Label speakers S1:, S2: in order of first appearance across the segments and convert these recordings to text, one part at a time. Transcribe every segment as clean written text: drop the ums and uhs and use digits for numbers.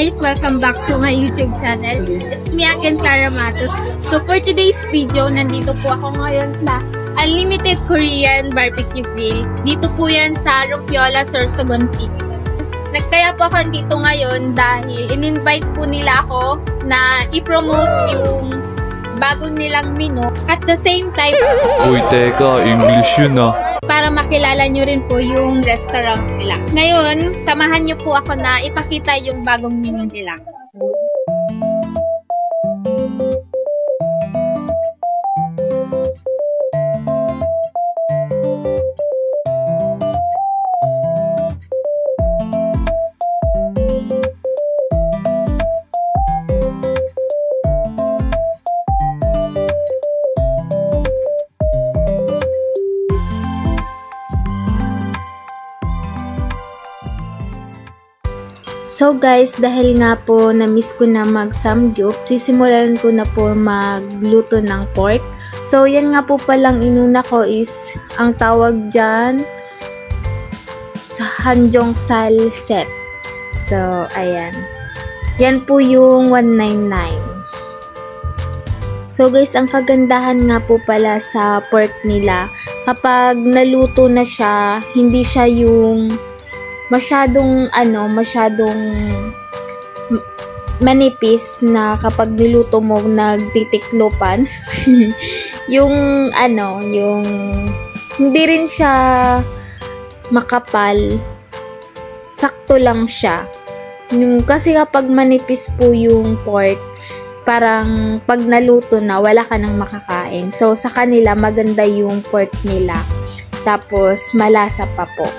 S1: guys! Welcome back to my YouTube channel. It's me again, Clara Matos. So for today's video, nandito po ako ngayon sa Unlimited Korean Barbecue Grill. Dito po yan sa Rompiola, Sorsogon City. Nagkaya po ako dito ngayon dahil in-invite po nila ako na i-promote yung bago nilang menu. At the same time,
S2: uy, teka, English yun ah.
S1: Para makilala nyo rin po yung restaurant nila. Ngayon, samahan nyo po ako na ipakita yung bagong menu nila. So guys, dahil nga po na-miss ko na mag-samgyup, sisimulan ko na po magluto ng pork. So yan nga po palang inuna ko is, ang tawag dyan, sa Hanjeongsal set. So ayan. Yan po yung 199. So guys, ang kagandahan nga po pala sa pork nila, kapag naluto na siya, hindi siya yung masyadong manipis na kapag niluto mo nagtitiklopan. yung hindi rin siya makapal, sakto lang siya. Kasi kapag manipis po yung pork, parang pag naluto na wala ka nang makakain. So sa kanila maganda yung pork nila, tapos malasa pa po.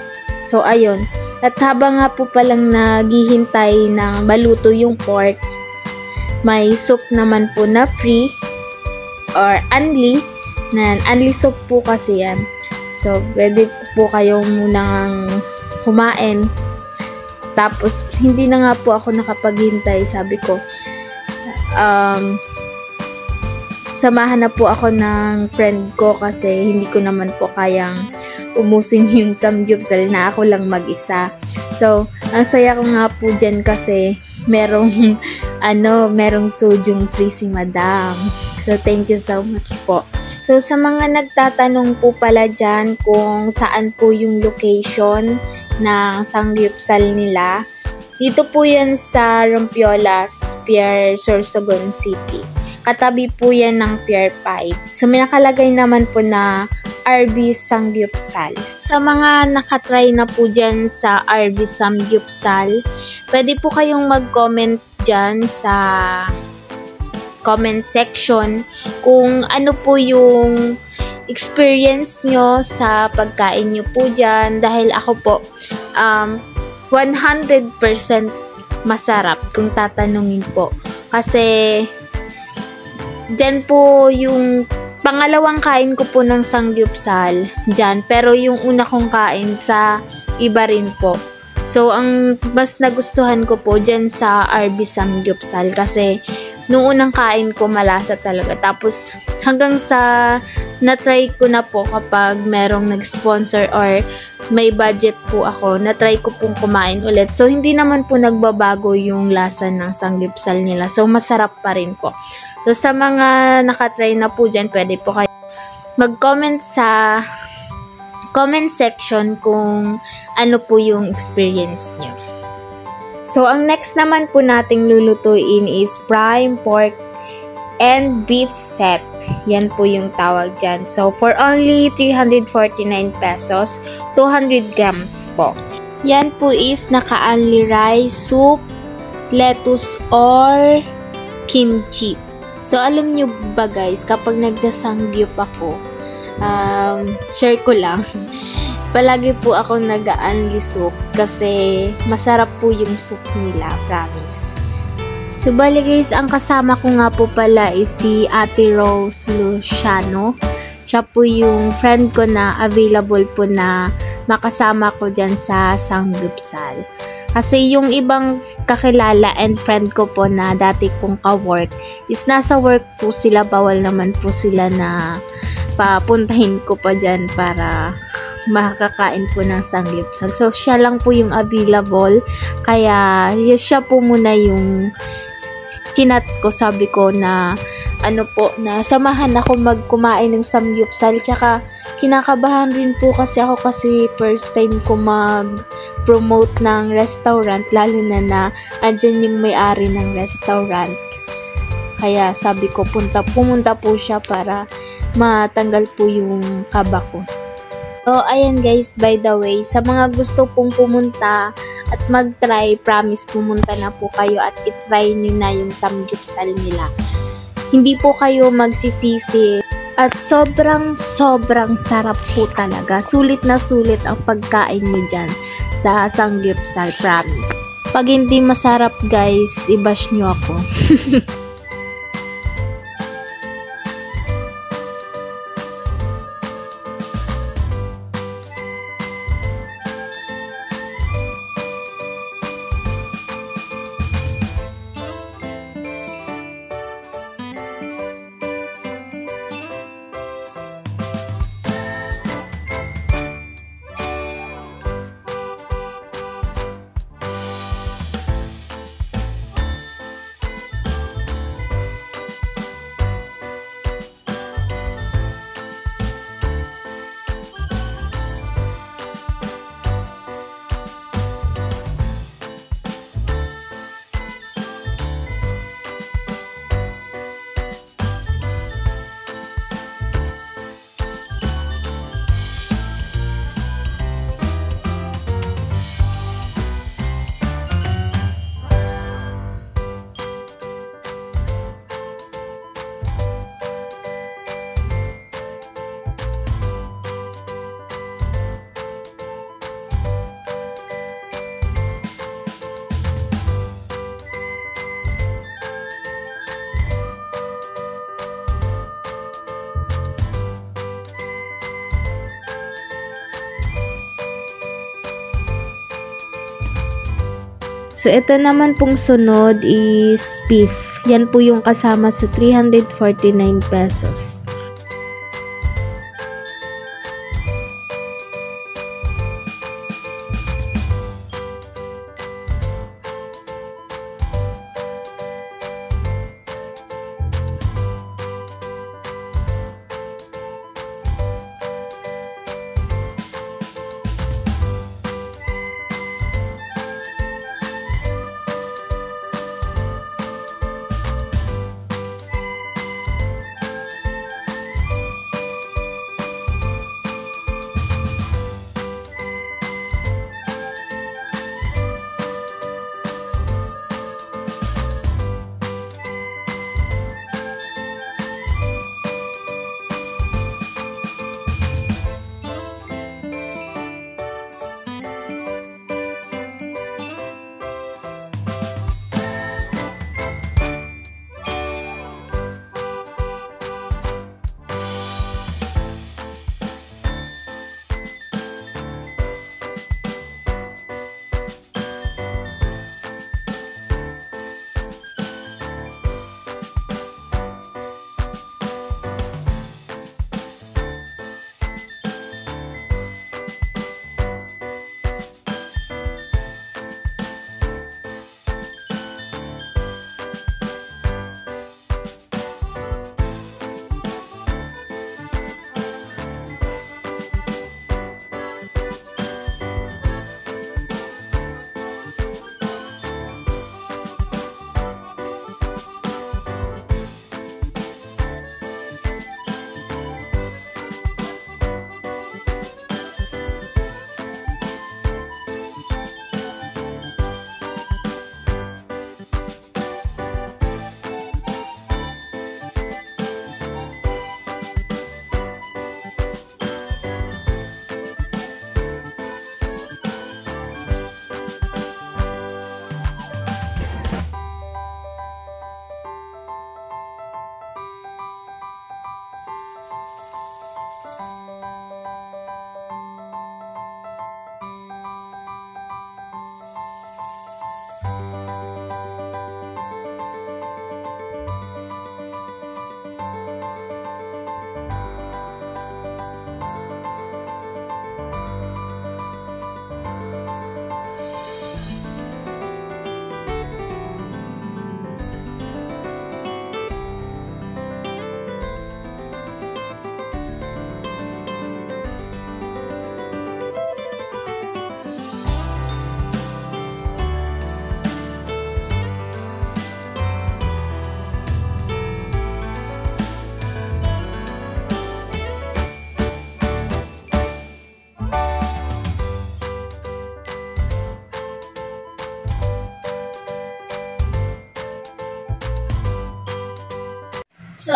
S1: So ayun. At habang nga po palang naghihintay ng maluto yung pork, may soup naman po na free or unli. Unli soup po kasi yan. So, pwede po kayong munang kumain. Tapos, hindi na nga po ako nakapaghintay. Sabi ko, samahan na po ako ng friend ko kasi hindi ko naman po kayang umusin yung samgyupsal na ako lang mag-isa. So, ang saya ko nga po dyan kasi merong sodium free si Madam. So, thank you so much po. So, sa mga nagtatanong po pala dyan kung saan po yung location ng samgyupsal nila, dito po yan sa Rompiola, Pier Sorsogon City. Katabi po yan ng Pier 5. So, may nakalagay naman po na RB Samgyupsal. Sa mga nakatry na po dyan sa RB Samgyupsal, pwede po kayong mag-comment dyan sa comment section kung ano po yung experience nyo sa pagkain nyo po dyan. Dahil ako po, 100% masarap kung tatanungin po. Kasi dyan po yung pangalawang kain ko po ng samgyupsal dyan. Pero yung una kong kain sa iba rin po. So, ang mas nagustuhan ko po dyan sa RB Samgyupsal kasi nung unang kain ko malasa talaga. Tapos, hanggang sa na-try ko na po kapag merong nag-sponsor or may budget po ako, na-try ko pong kumain ulit. So, hindi naman po nagbabago yung lasa ng samgyupsal nila. So, masarap pa rin po. So, sa mga nakatry na po dyan, pwede po kayo mag-comment sa comment section kung ano po yung experience nyo. So, ang next naman po nating lulutuin is prime pork and beef set. Yan po yung tawag dyan. So, for only 349 pesos, 200 grams po. Yan po is naka-only rice, soup, lettuce, or kimchi. So, alam nyo ba guys, kapag nagsasangyup ako, share ko lang, palagi po ako nag-only soup kasi masarap po yung soup nila, promise. So, bali guys, ang kasama ko nga po pala is si Ate Rose Luciano. Siya po yung friend ko na available po na makasama ko dyan sa samgyupsal. Kasi yung ibang kakilala and friend ko po na dati kong ka-work is nasa work po sila, bawal naman po sila na papuntahin ko pa dyan para makakain po ng sanggipsal. So, siya lang po yung available. Kaya, siya po muna yung chinat ko. Sabi ko na, na samahan ako magkumain ng samgyupsal. Tsaka, kinakabahan rin po kasi ako kasi first time ko mag-promote ng restaurant. Lalo na andyan yung may-ari ng restaurant. Kaya, sabi ko, pumunta po siya para matanggal po yung kaba ko. So, ayan guys, by the way, sa mga gusto pong pumunta at mag-try, promise pumunta na po kayo at itry nyo na yung samgyupsal nila. Hindi po kayo magsisisi at sobrang sarap po talaga. Sulit na sulit ang pagkain nyo dyan sa samgyupsal, promise. Pag hindi masarap guys, i-bash nyo ako. So, ito naman pong sunod is beef. Yan po yung kasama sa 349 pesos.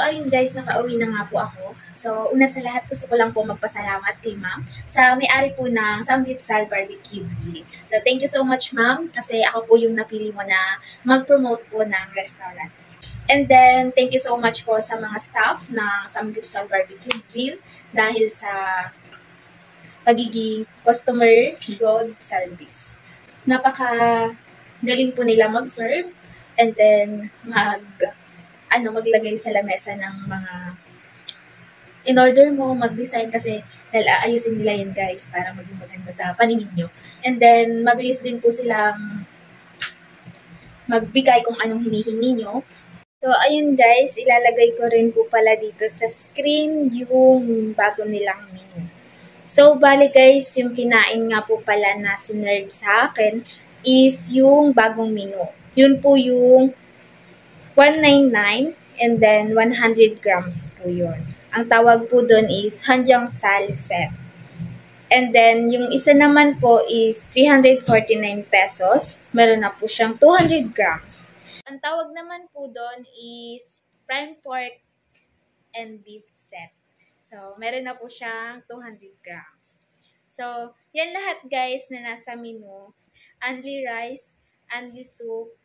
S1: ayun guys, nakauwi na nga po ako. So, una sa lahat, gusto ko lang po magpasalamat kay ma'am sa may-ari po ng Samgyupsal Barbecue Grill. So, thank you so much ma'am kasi ako po yung napili mo na mag-promote po ng restaurant. And then, thank you so much po sa mga staff ng Samgyupsal Barbecue Grill dahil sa pagiging customer good service. Napaka-galing po nila mag-serve and then maglagay sa lamesa ng mga in-order mo, mag-design kasi dahil aayusin nila yun guys para maging maganda sa paningin nyo. And then, mabilis din po silang magbigay kung anong hinihingi nyo. So, ayun guys, ilalagay ko rin po pala dito sa screen yung bago nilang menu. So, bali guys, yung kinain nga po pala na sinerd sa akin is yung bagong menu. Yun po yung 199 and then 100 grams po yun. Ang tawag po doon is Hanjang Sal Set. And then, yung isa naman po is 349 pesos. Meron na po siyang 200 grams. Ang tawag naman po doon is Prime Pork and Beef Set. So, meron na po siyang 200 grams. So, yan lahat guys na nasa menu. Only rice, only soup,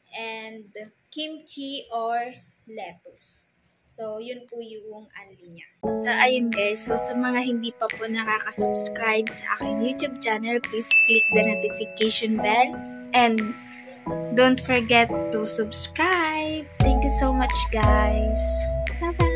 S1: and kimchi or lettuce. So, yun po yung only niya. So, ayun guys. So, sa mga hindi pa po nakaka-subscribe sa aking YouTube channel, please click the notification bell and don't forget to subscribe. Thank you so much guys. Bye-bye!